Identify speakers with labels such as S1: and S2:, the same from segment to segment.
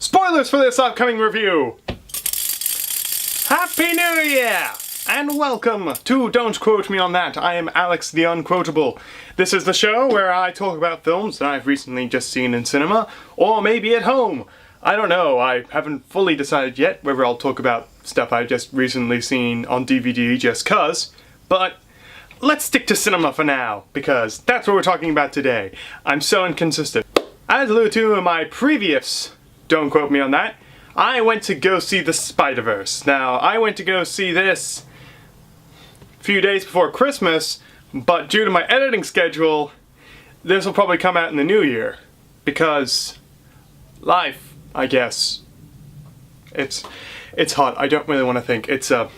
S1: Spoilers for this upcoming review! Happy New Year! And welcome to Don't Quote Me on That. I am Alex the Unquotable. This is the show where I talk about films that I've recently just seen in cinema, or maybe at home. I don't know, I haven't fully decided yet whether I'll talk about stuff I've just recently seen on DVD just cuz, but let's stick to cinema for now, because that's what we're talking about today. I'm so inconsistent. As alluded to in my previous Don't Quote Me on That, I went to go see the Spiderverse. Now, I went to go see this a few days before Christmas, but due to my editing schedule, this will probably come out in the new year. Because life, I guess. It's hot. I don't really want to think. It's a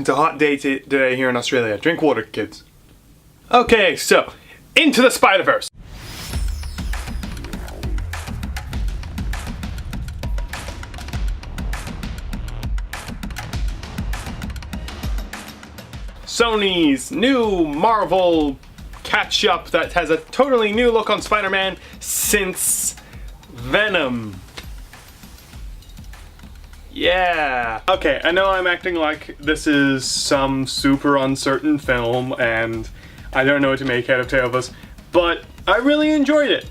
S1: hot day today here in Australia. Drink water, kids. Okay, so, Into the Spiderverse. Sony's new Marvel catch-up that has a totally new look on Spider-Man since Venom. Yeah. Okay, I know I'm acting like this is some super uncertain film and I don't know what to make out of Tale of Us, but I really enjoyed it.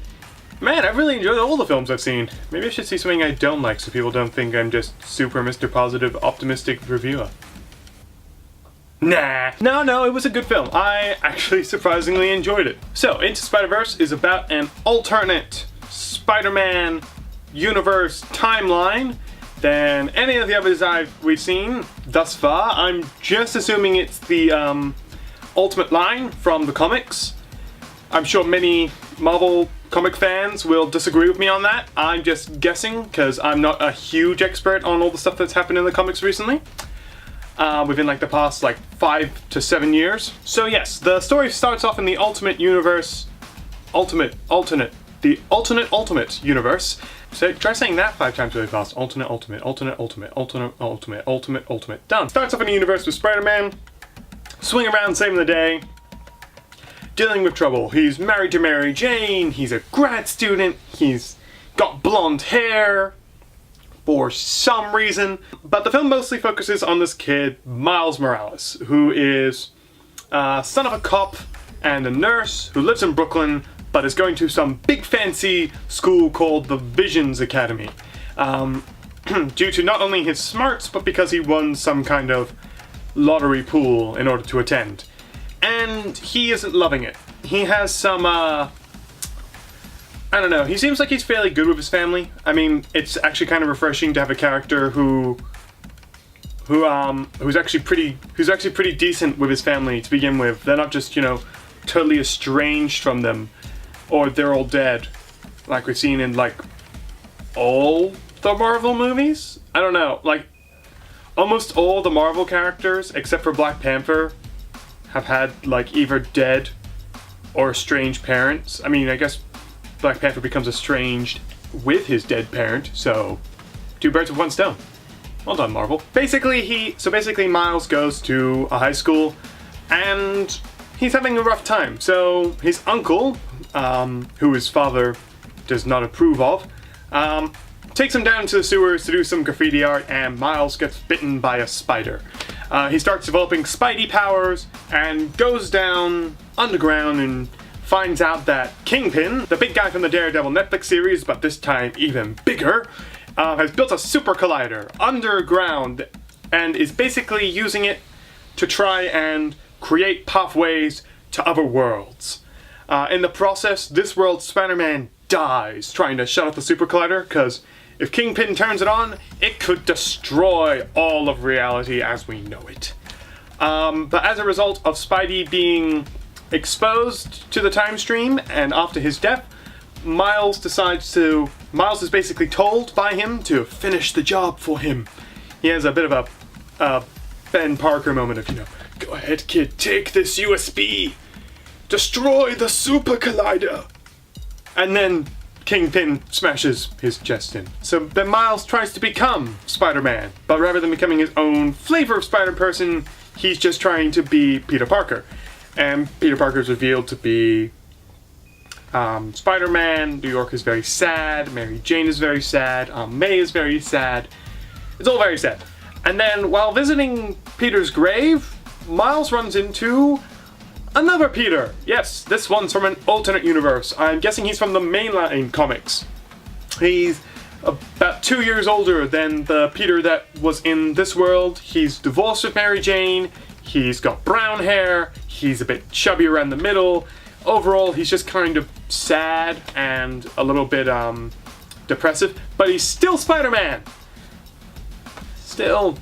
S1: Man, I really enjoyed all the films I've seen. Maybe I should see something I don't like so people don't think I'm just super Mr. Positive optimistic reviewer. Nah. No, it was a good film. I actually surprisingly enjoyed it. So, Into Spider-Verse is about an alternate Spider-Man universe timeline than any of the others we've seen thus far. I'm just assuming it's the ultimate line from the comics. I'm sure many Marvel comic fans will disagree with me on that. I'm just guessing because I'm not a huge expert on all the stuff that's happened in the comics recently. Within like the past 5 to 7 years. So yes, the story starts off in the ultimate universe, the alternate universe. So try saying that 5 times really fast. Alternate. Done. Starts off in a universe with Spider-Man, swinging around saving the day, dealing with trouble. He's married to Mary Jane, he's a grad student, he's got blonde hair, for some reason. But the film mostly focuses on this kid, Miles Morales, who is son of a cop and a nurse who lives in Brooklyn, but is going to some big fancy school called the Visions Academy. Due to not only his smarts, but because he won some kind of lottery pool in order to attend. And he isn't loving it. He has some, I don't know, he seems like he's fairly good with his family. I mean, it's actually kind of refreshing to have a character who's actually pretty decent with his family to begin with. They're not just, totally estranged from them, or they're all dead, like we've seen in all the Marvel movies. I don't know, almost all the Marvel characters except for Black Panther have had either dead or estranged parents. I mean, I guess Black Panther becomes estranged with his dead parent, so 2 birds with 1 stone. Well done, Marvel. Basically, Miles goes to a high school, and he's having a rough time. So his uncle, who his father does not approve of, takes him down to the sewers to do some graffiti art, and Miles gets bitten by a spider. He starts developing Spidey powers, and goes down underground and finds out that Kingpin, the big guy from the Daredevil Netflix series, but this time even bigger, has built a super collider underground and is basically using it to try and create pathways to other worlds. In the process, this world's Spider-Man dies trying to shut off the super collider, because if Kingpin turns it on, it could destroy all of reality as we know it. But as a result of Spidey being exposed to the time stream, and after his death, Miles is basically told by him to finish the job for him. He has a bit of a Ben Parker moment of, go ahead kid, take this USB, destroy the super collider. And then Kingpin smashes his chest in. So then Miles tries to become Spider-Man, but rather than becoming his own flavor of Spider-Person, he's just trying to be Peter Parker. And Peter Parker is revealed to be Spider-Man, New York is very sad, Mary Jane is very sad, May is very sad. It's all very sad. And then while visiting Peter's grave, Miles runs into another Peter. Yes, this one's from an alternate universe. I'm guessing he's from the mainline comics. He's about 2 years older than the Peter that was in this world. He's divorced with Mary Jane. He's got brown hair. He's a bit chubby around the middle. Overall, he's just kind of sad and a little bit depressive. But he's still Spider-Man. Still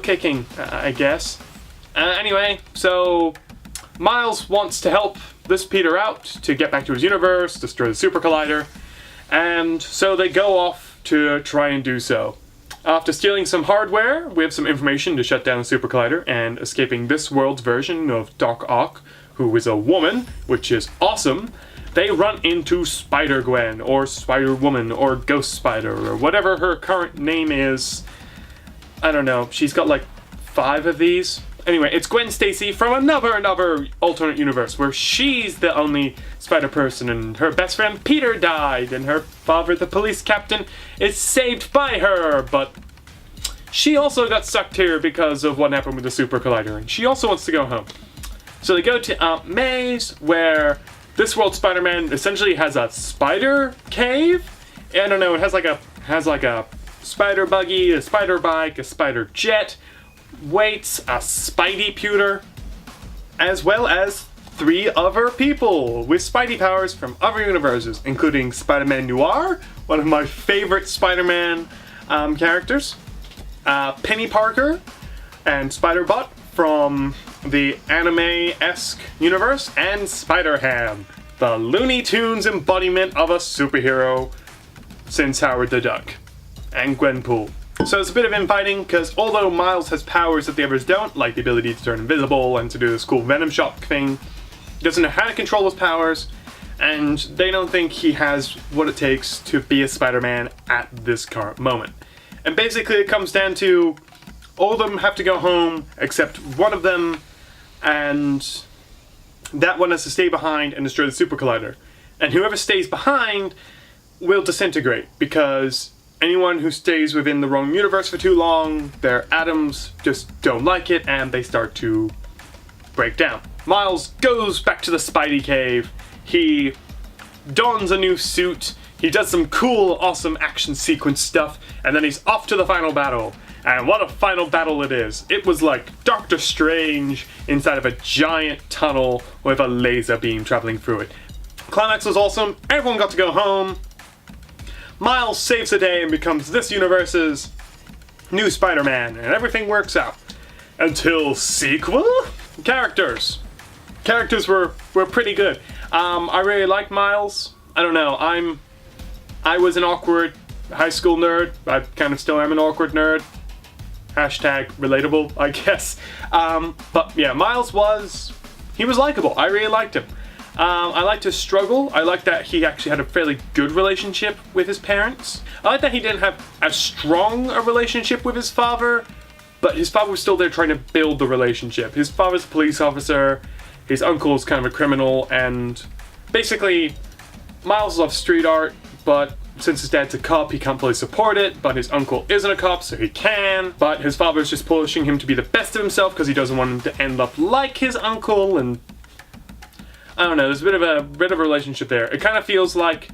S1: kicking, I guess. Anyway, so Miles wants to help this Peter out to get back to his universe, destroy the Super Collider, and so they go off to try and do so. After stealing some hardware with some information to shut down the Super Collider and escaping this world's version of Doc Ock, who is a woman, which is awesome, they run into Spider-Gwen, or Spider-Woman, or Ghost Spider, or whatever her current name is. I don't know, she's got like 5 of these. Anyway, it's Gwen Stacy from another alternate universe where she's the only spider person and her best friend Peter died and her father, the police captain, is saved by her, but she also got sucked here because of what happened with the Super Collider and she also wants to go home. So they go to Aunt May's where this world Spider-Man essentially has a spider cave. I don't know, it has like a spider buggy, a spider bike, a spider jet, weights, a Spidey pewter, as well as 3 other people with Spidey powers from other universes, including Spider-Man Noir, one of my favorite Spider-Man characters, Penny Parker, and Spider-Bot from the anime-esque universe, and Spider-Ham, the Looney Tunes embodiment of a superhero since Howard the Duck, and Gwenpool. So it's a bit of infighting, because although Miles has powers that the others don't, like the ability to turn invisible and to do this cool Venom Shock thing, he doesn't know how to control those powers, and they don't think he has what it takes to be a Spider-Man at this current moment. And basically it comes down to all of them have to go home except one of them, and that one has to stay behind and destroy the Super Collider. And whoever stays behind will disintegrate, because anyone who stays within the wrong universe for too long, their atoms just don't like it and they start to break down. Miles goes back to the Spidey cave. He dons a new suit. He does some cool, awesome action sequence stuff, and then he's off to the final battle. And what a final battle it is. It was like Doctor Strange inside of a giant tunnel with a laser beam traveling through it. Climax was awesome. Everyone got to go home. Miles saves the day and becomes this universe's new Spider-Man, and everything works out. Until sequel? Characters were pretty good. I really liked Miles. I don't know, I was an awkward high school nerd. I kind of still am an awkward nerd. Hashtag relatable, I guess. But yeah, Miles was likable. I really liked him. I liked his struggle. I liked that he actually had a fairly good relationship with his parents. I like that he didn't have as strong a relationship with his father, but his father was still there trying to build the relationship. His father's a police officer, his uncle's kind of a criminal, and basically Miles loves street art, but since his dad's a cop, he can't fully support it, but his uncle isn't a cop, so he can. But his father's just pushing him to be the best of himself because he doesn't want him to end up like his uncle, and I don't know, there's a bit of a relationship there. It kind of feels like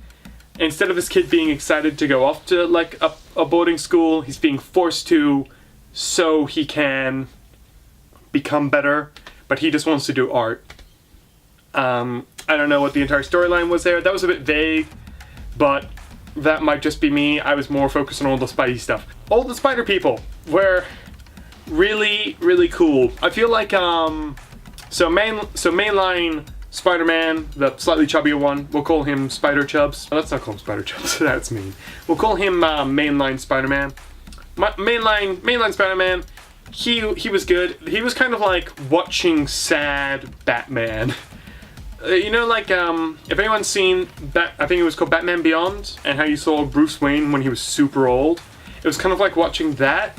S1: instead of this kid being excited to go off to like a boarding school, he's being forced to so he can become better, but he just wants to do art. I don't know what the entire storyline was there. That was a bit vague, but that might just be me. I was more focused on all the Spidey stuff. All the Spider people were really, really cool. I feel like mainline Spider-Man, the slightly chubbier one, we'll call him Spider Chubs. Oh, let's not call him Spider Chubs, that's mean. We'll call him mainline Spider-Man. Mainline Spider-Man, he was good. He was kind of like watching sad Batman. You know, like, if anyone's seen, I think it was called Batman Beyond, and how you saw Bruce Wayne when he was super old. It was kind of like watching that,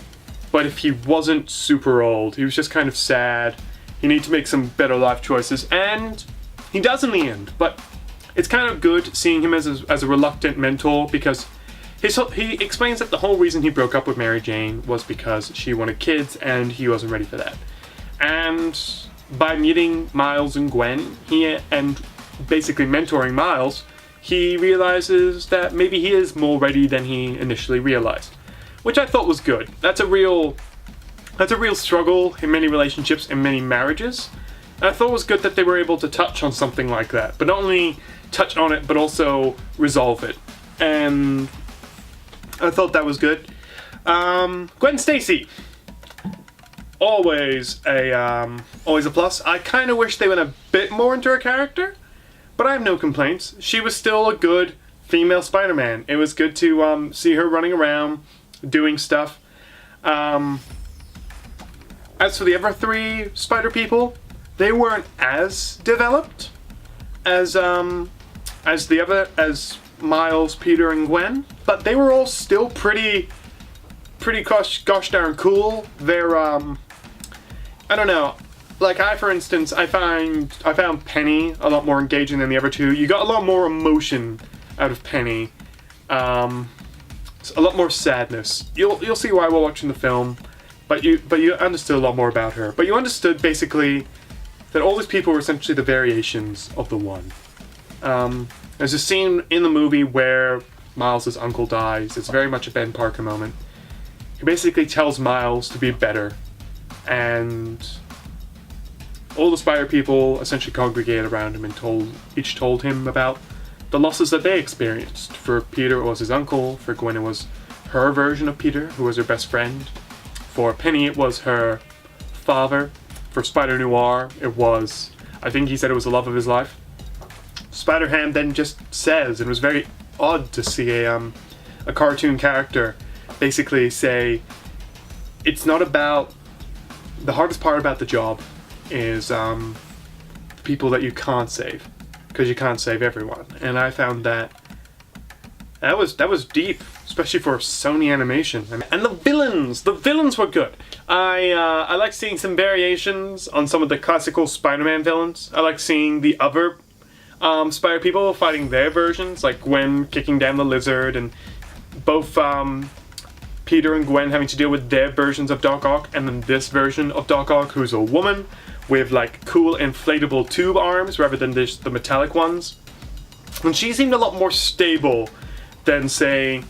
S1: but if he wasn't super old. He was just kind of sad. He needed to make some better life choices, and he does in the end. But it's kind of good seeing him as a reluctant mentor, because he explains that the whole reason he broke up with Mary Jane was because she wanted kids and he wasn't ready for that. And by meeting Miles and Gwen, and basically mentoring Miles, he realizes that maybe he is more ready than he initially realized, which I thought was good. That's a real struggle in many relationships and many marriages. And I thought it was good that they were able to touch on something like that, but not only touch on it, but also resolve it. And I thought that was good. Gwen Stacy, always a plus. I kind of wish they went a bit more into her character, but I have no complaints. She was still a good female Spider-Man. It was good to see her running around, doing stuff. As for the other three Spider people, they weren't as developed as Miles, Peter, and Gwen, but they were all still pretty gosh darn cool. They're I don't know. Like for instance, I found Penny a lot more engaging than the other two. You got a lot more emotion out of Penny. A lot more sadness. You'll see why we're watching the film, but you understood a lot more about her. But you understood basically that all these people were essentially the variations of the one. There's a scene in the movie where Miles' uncle dies. It's very much a Ben Parker moment. He basically tells Miles to be better, and all the Spider people essentially congregated around him and each told him about the losses that they experienced. For Peter, it was his uncle. For Gwen, it was her version of Peter, who was her best friend. For Penny, it was her father. For Spider-Noir, it was, I think he said it was the love of his life. Spider-Ham then just says, and it was very odd to see a cartoon character basically say, it's not about, the hardest part about the job is the people that you can't save, because you can't save everyone. And I found that was deep, especially for Sony Animation. And the villains were good. I like seeing some variations on some of the classical Spider-Man villains. I like seeing the other Spider people fighting their versions, like Gwen kicking down the lizard, and both Peter and Gwen having to deal with their versions of Doc Ock, and then this version of Doc Ock, who's a woman with like cool inflatable tube arms rather than just the metallic ones. And she seemed a lot more stable than, say,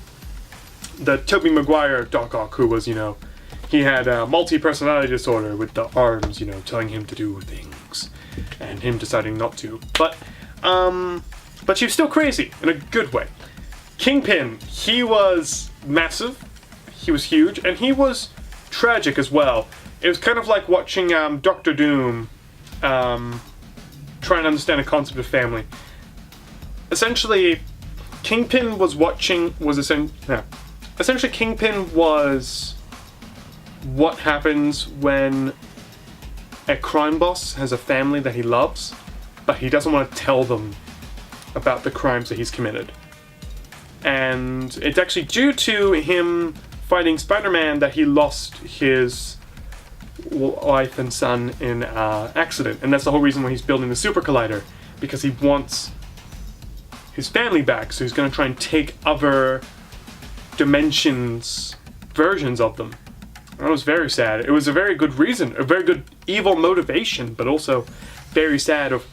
S1: the Tobey Maguire Doc Ock, who was, he had a multi-personality disorder with the arms, telling him to do things and him deciding not to. But she was still crazy in a good way. Kingpin, he was massive, he was huge, and he was tragic as well. It was kind of like watching Doctor Doom trying to understand the concept of family. Essentially, Kingpin was what happens when a crime boss has a family that he loves, but he doesn't want to tell them about the crimes that he's committed. And it's actually due to him fighting Spider-Man that he lost his wife and son in an accident. And that's the whole reason why he's building the Super Collider, because he wants his family back, so he's going to try and take other dimensions versions of them. That was very sad. It was a very good reason, a very good evil motivation, but also very sad of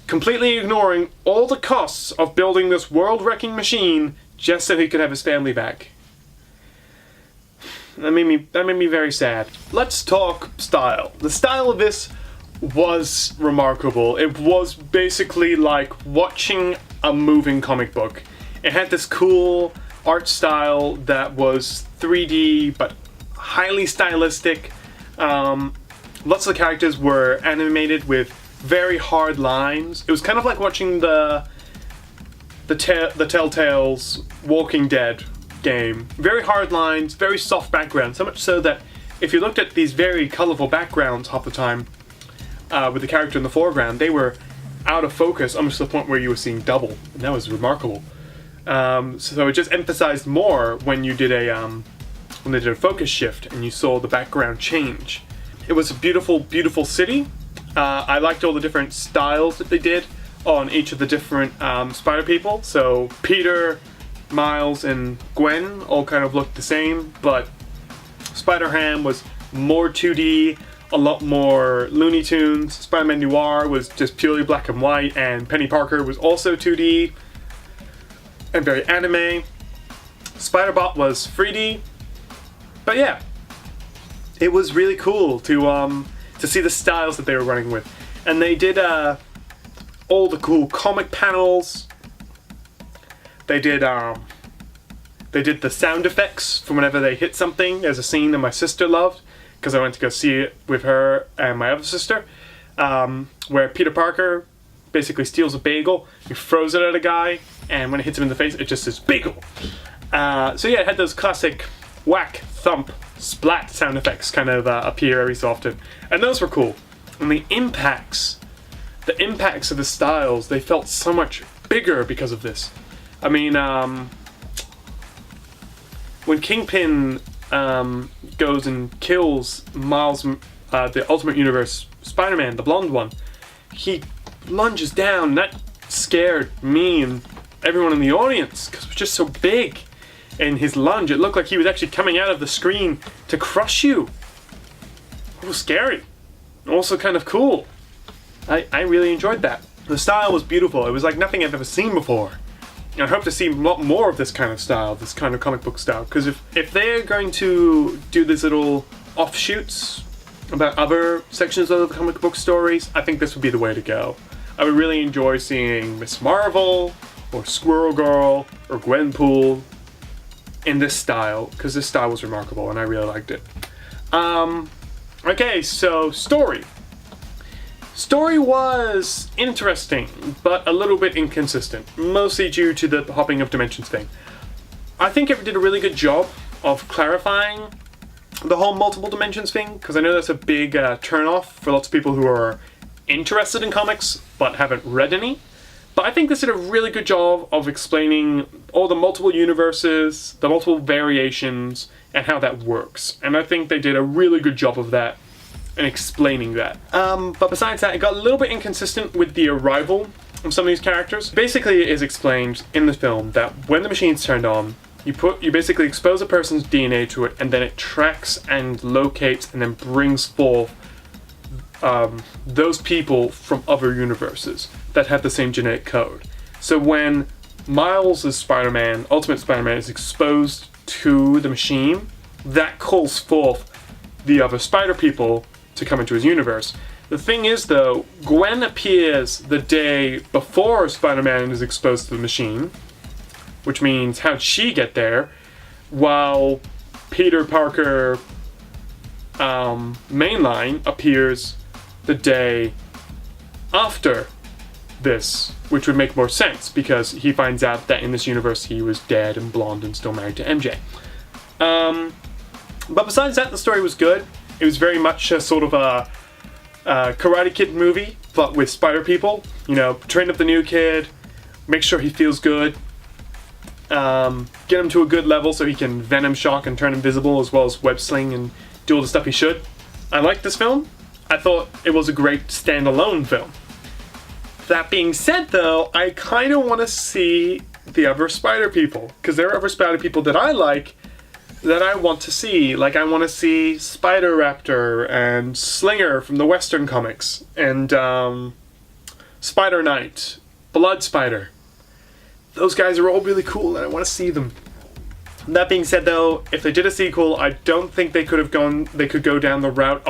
S1: completely ignoring all the costs of building this world-wrecking machine just so he could have his family back. That made me very sad. Let's talk style. The style of this was remarkable. It was basically like watching a moving comic book. It had this cool art style that was 3D but highly stylistic. Lots of the characters were animated with very hard lines. It was kind of like watching the Telltale's Walking Dead game. Very hard lines, very soft background, so much so that if you looked at these very colorful backgrounds half the time with the character in the foreground, they were out of focus almost to the point where you were seeing double, and that was remarkable. So it just emphasized more when you did when they did a focus shift and you saw the background change. It was a beautiful, beautiful city. I liked all the different styles that they did. on each of the different Spider people. So Peter, Miles, and Gwen all kind of looked the same, but Spider-Ham was more 2D, a lot more Looney Tunes. Spider-Man Noir was just purely black and white, and Penny Parker was also 2D and very anime. Spider-Bot was 3D, but yeah, it was really cool to see the styles that they were running with, and they did all the cool comic panels. They did the sound effects for whenever they hit something. There's a scene that my sister loved because I went to go see it with her and my other sister, where Peter Parker basically steals a bagel, he throws it at a guy, and when it hits him in the face, it just says bagel. So yeah, it had those classic whack, thump, splat sound effects kind of appear every so often, and those were cool. And the impacts of the styles, they felt so much bigger because of this. I mean, when Kingpin goes and kills Miles, the Ultimate Universe Spider-Man, the blonde one, he lunges down. That scared me and everyone in the audience because it was just so big. In his lunge, it looked like he was actually coming out of the screen to crush you. It was scary. Also kind of cool. I really enjoyed that. The style was beautiful. It was like nothing I've ever seen before. I hope to see a lot more of this kind of style, this kind of comic book style, because if they're going to do these little offshoots about other sections of the comic book stories, I think this would be the way to go. I would really enjoy seeing Miss Marvel, or Squirrel Girl, or Gwenpool in this style, because this style was remarkable and I really liked it. Okay, so story. Story was interesting, but a little bit inconsistent, mostly due to the hopping of dimensions thing. I think it did a really good job of clarifying the whole multiple dimensions thing, because I know that's a big turn-off for lots of people who are interested in comics but haven't read any. But I think this did a really good job of explaining all the multiple universes, the multiple variations, and how that works. And I think they did a really good job of that and explaining that. But besides that, it got a little bit inconsistent with the arrival of some of these characters. Basically, it is explained in the film that when the machine's turned on, you basically expose a person's DNA to it, and then it tracks and locates and then brings forth those people from other universes that have the same genetic code. So when Miles' Spider-Man, Ultimate Spider-Man, is exposed to the machine, that calls forth the other Spider people to come into his universe. The thing is, though, Gwen appears the day before Spider-Man is exposed to the machine, which means how'd she get there, while Peter Parker mainline appears the day after this, which would make more sense because he finds out that in this universe he was dead and blonde and still married to MJ. But besides that, the story was good. It was very much a sort of a Karate Kid movie, but with spider people. You know, train up the new kid, make sure he feels good, get him to a good level so he can Venom Shock and turn invisible, as well as web sling and do all the stuff he should. I liked this film. I thought it was a great standalone film. That being said, though, I kind of want to see the other spider people, because there are other spider people that I like that I want to see. Like, I want to see Spider Raptor and Slinger from the Western comics, and Spider Knight, Blood Spider. Those guys are all really cool, and I want to see them. That being said, though, if they did a sequel, I don't think they could go down the route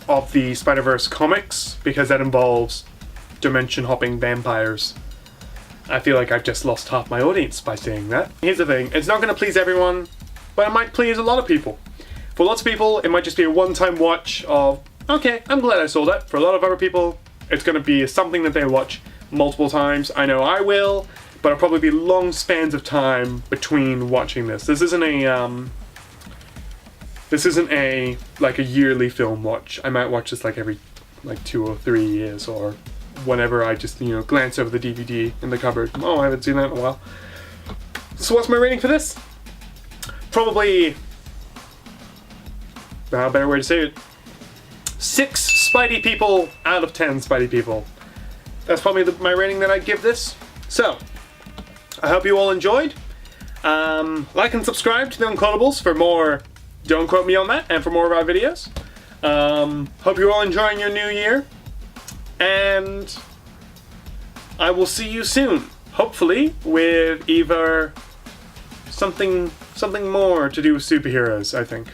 S1: of the Spider-Verse comics, because that involves dimension-hopping vampires. I feel like I've just lost half my audience by saying that. Here's the thing, it's not going to please everyone, but it might please a lot of people. For lots of people, it might just be a one-time watch of, okay, I'm glad I saw that. For a lot of other people, it's going to be something that they watch multiple times. I know I will, but it'll probably be long spans of time between watching this. This isn't a like a yearly film watch. I might watch this like every 2 or 3 years, or whenever I just, glance over the DVD in the cupboard. Oh, I haven't seen that in a while. So what's my rating for this? Probably, a better way to say it, 6 Spidey people out of 10 Spidey people. That's probably my rating that I'd give this. So, I hope you all enjoyed. Like and subscribe to the Unquotables for more Don't Quote Me on That and for more of our videos. Hope you're all enjoying your new year. And I will see you soon. Hopefully with either something more to do with superheroes, I think.